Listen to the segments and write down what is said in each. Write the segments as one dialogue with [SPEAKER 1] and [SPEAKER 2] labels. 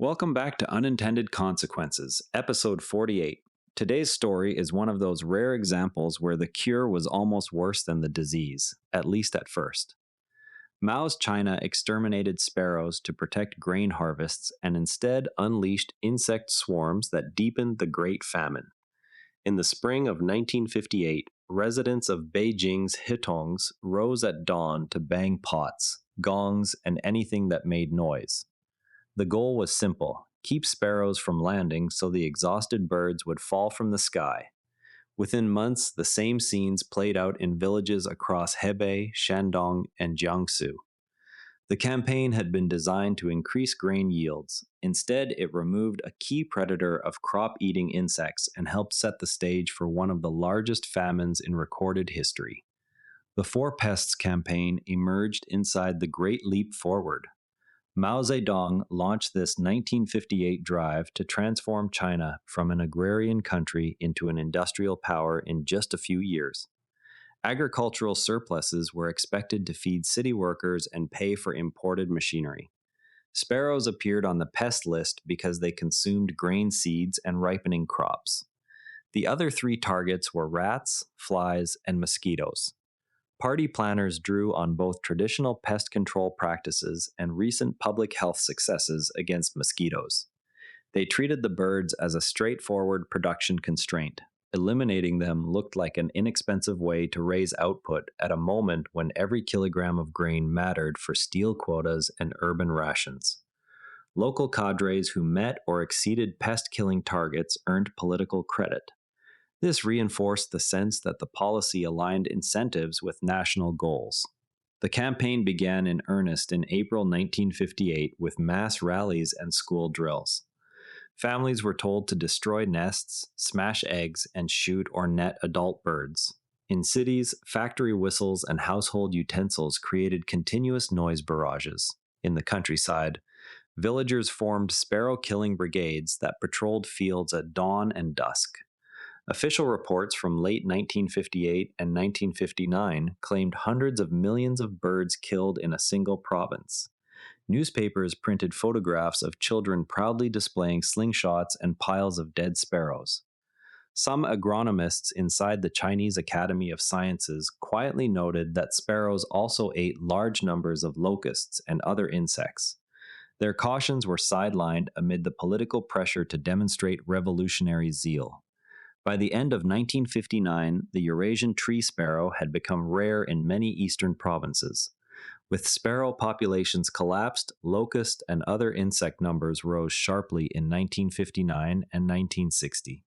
[SPEAKER 1] Welcome back to Unintended Consequences, episode 48. Today's story is one of those rare examples where the cure was almost worse than the disease, at least at first. Mao's China exterminated sparrows to protect grain harvests and instead unleashed insect swarms that deepened the Great Famine. In the spring of 1958, residents of Beijing's Hitongs rose at dawn to bang pots, gongs, and anything that made noise. The goal was simple: keep sparrows from landing so the exhausted birds would fall from the sky. Within months, the same scenes played out in villages across Hebei, Shandong, and Jiangsu. The campaign had been designed to increase grain yields. Instead, it removed a key predator of crop-eating insects and helped set the stage for one of the largest famines in recorded history. The Four Pests campaign emerged inside the Great Leap Forward. Mao Zedong launched this 1958 drive to transform China from an agrarian country into an industrial power in just a few years. Agricultural surpluses were expected to feed city workers and pay for imported machinery. Sparrows appeared on the pest list because they consumed grain seeds and ripening crops. The other three targets were rats, flies, and mosquitoes. Party planners drew on both traditional pest control practices and recent public health successes against mosquitoes. They treated the birds as a straightforward production constraint. Eliminating them looked like an inexpensive way to raise output at a moment when every kilogram of grain mattered for steel quotas and urban rations. Local cadres who met or exceeded pest-killing targets earned political credit. This reinforced the sense that the policy aligned incentives with national goals. The campaign began in earnest in April 1958 with mass rallies and school drills. Families were told to destroy nests, smash eggs, and shoot or net adult birds. In cities, factory whistles and household utensils created continuous noise barrages. In the countryside, villagers formed sparrow-killing brigades that patrolled fields at dawn and dusk. Official reports from late 1958 and 1959 claimed hundreds of millions of birds killed in a single province. Newspapers printed photographs of children proudly displaying slingshots and piles of dead sparrows. Some agronomists inside the Chinese Academy of Sciences quietly noted that sparrows also ate large numbers of locusts and other insects. Their cautions were sidelined amid the political pressure to demonstrate revolutionary zeal. By the end of 1959, the Eurasian tree sparrow had become rare in many eastern provinces. With sparrow populations collapsed, locust and other insect numbers rose sharply in 1959 and 1960.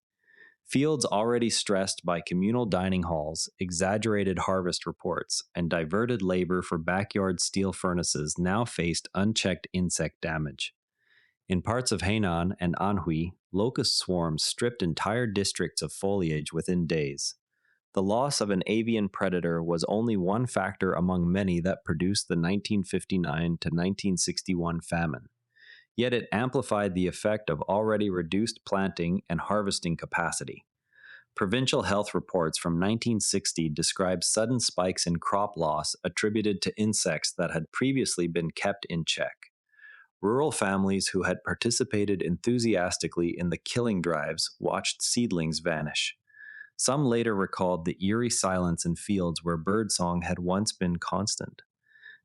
[SPEAKER 1] Fields already stressed by communal dining halls, exaggerated harvest reports, and diverted labor for backyard steel furnaces now faced unchecked insect damage. In parts of Hainan and Anhui, locust swarms stripped entire districts of foliage within days. The loss of an avian predator was only one factor among many that produced the 1959 to 1961 famine. Yet it amplified the effect of already reduced planting and harvesting capacity. Provincial health reports from 1960 describe sudden spikes in crop loss attributed to insects that had previously been kept in check. Rural families who had participated enthusiastically in the killing drives watched seedlings vanish. Some later recalled the eerie silence in fields where birdsong had once been constant.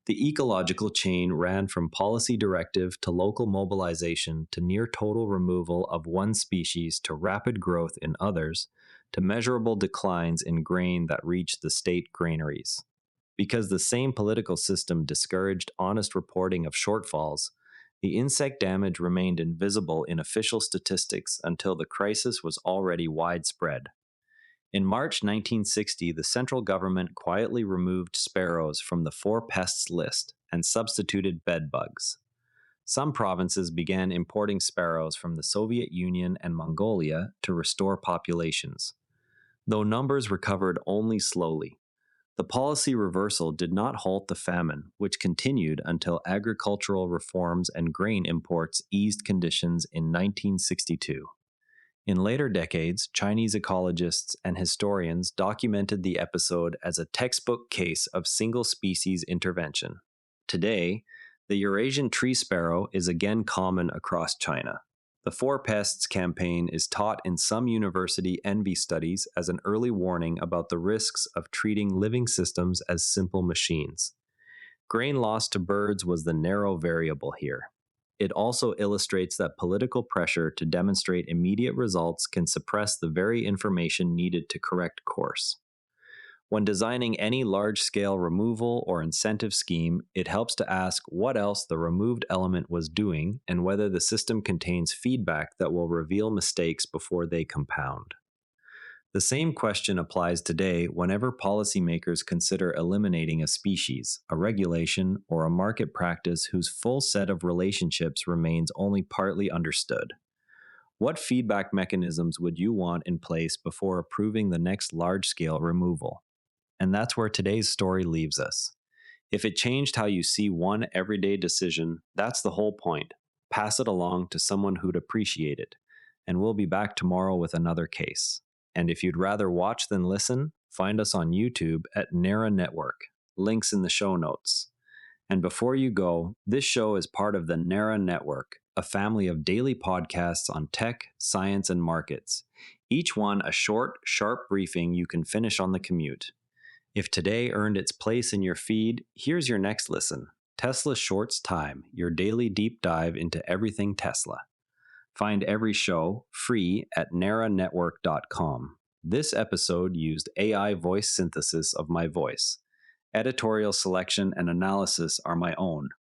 [SPEAKER 1] The ecological chain ran from policy directive to local mobilization to near total removal of one species to rapid growth in others to measurable declines in grain that reached the state granaries. Because the same political system discouraged honest reporting of shortfalls, the insect damage remained invisible in official statistics until the crisis was already widespread. In March 1960, the central government quietly removed sparrows from the Four Pests list and substituted bedbugs. Some provinces began importing sparrows from the Soviet Union and Mongolia to restore populations, though numbers recovered only slowly. The policy reversal did not halt the famine, which continued until agricultural reforms and grain imports eased conditions in 1962. In later decades, Chinese ecologists and historians documented the episode as a textbook case of single-species intervention. Today, The Eurasian tree sparrow is again common across China. The Four Pests campaign is taught in some university envy studies as an early warning about the risks of treating living systems as simple machines. Grain loss to birds was the narrow variable here. It also illustrates that political pressure to demonstrate immediate results can suppress the very information needed to correct course. When designing any large-scale removal or incentive scheme, it helps to ask what else the removed element was doing and whether the system contains feedback that will reveal mistakes before they compound. The same question applies today whenever policymakers consider eliminating a species, a regulation, or a market practice whose full set of relationships remains only partly understood. What feedback mechanisms would you want in place before approving the next large-scale removal? And that's where today's story leaves us. If it changed how you see one everyday decision, that's the whole point. Pass it along to someone who'd appreciate it. And we'll be back tomorrow with another case. And if you'd rather watch than listen, find us on YouTube at Nerra Network. Links in the show notes. And before you go, this show is part of the Nerra Network, a family of daily podcasts on tech, science, and markets. Each one a short, sharp briefing you can finish on the commute. If today earned its place in your feed, here's your next listen. Tesla Shorts Time, your daily deep dive into everything Tesla. Find every show free at nerranetwork.com. This episode used AI voice synthesis of my voice. Editorial selection and analysis are my own.